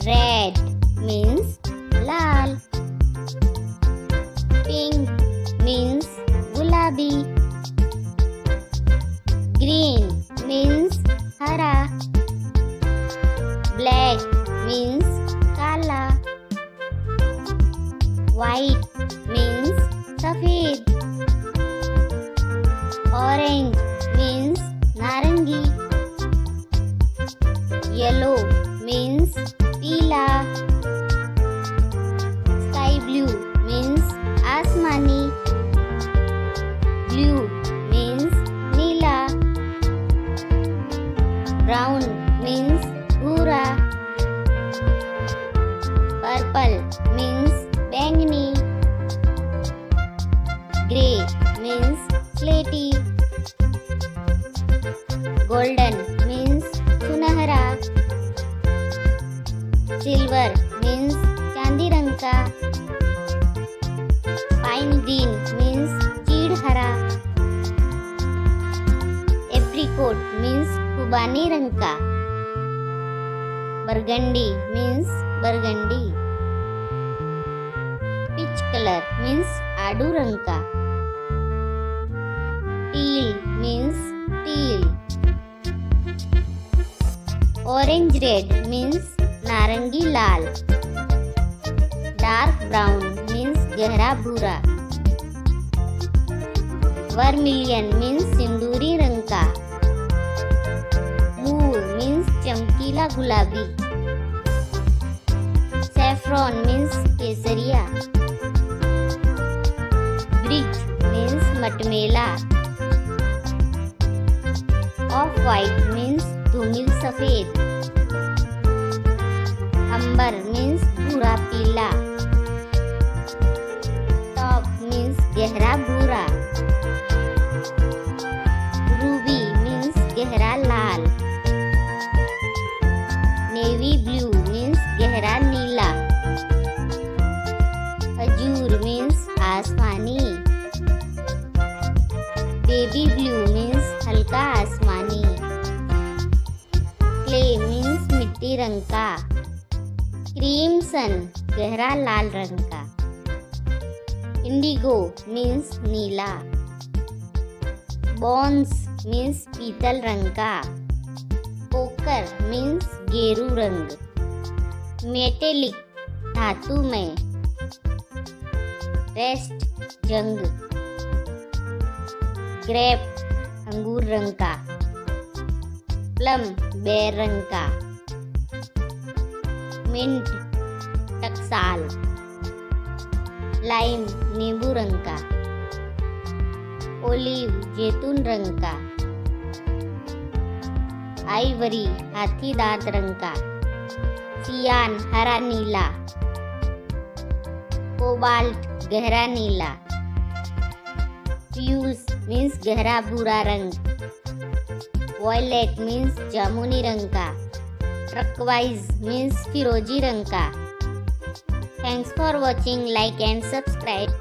Red means laal. Pink means gulabi. Green means hara. Black means kala. White means सफेद. Orange means narangi. Yellow means peela. Sky blue means asmani. Blue means Neela. Brown means bhura. Purple means Bengani. Grey means Slati. Golden means Sunhara. Silver means चांदी रंग का. Pine green means चीड़ हरा. Apricot means खुबानी रंग का. Burgundy means burgundy. Peach color means आड़ू रंग का. Teal means teal. Orange red means नारंगी लाल. Dark brown means गहरा भूरा. Vermilion means सिंदूरी रंग का. Mauve means चमकीला गुलाबी. Saffron means केसरिया. Bridge means मटमेला. Off white means धूमिल सफेद. अंबर means भूरा पीला. Top means गहरा भूरा. Ruby means गहरा लाल. Navy blue means गहरा नीला. Azure means आसमानी. Baby blue means हल्का आसमानी. Clay means मिट्टी रंग का. Crimson गहरा लाल रंग का. Indigo means नीला. Bronze means पीतल रंग का. Ochre means गेरू रंग. Metallic धातु में. Rust जंग. Grape अंगूर रंग का. Plum बेर रंग का. Mint टकसाल. Lime नींबू रंग का. Olive जैतून रंग का. Ivory हाथी दांत रंग का. Cyan हरा नीला. Cobalt गहरा नीला. Fuse means गहरा भूरा रंग. Voilet means जामुनी रंग का. Turquoise means फिरोजी रंग का. Thanks for watching. Like and subscribe.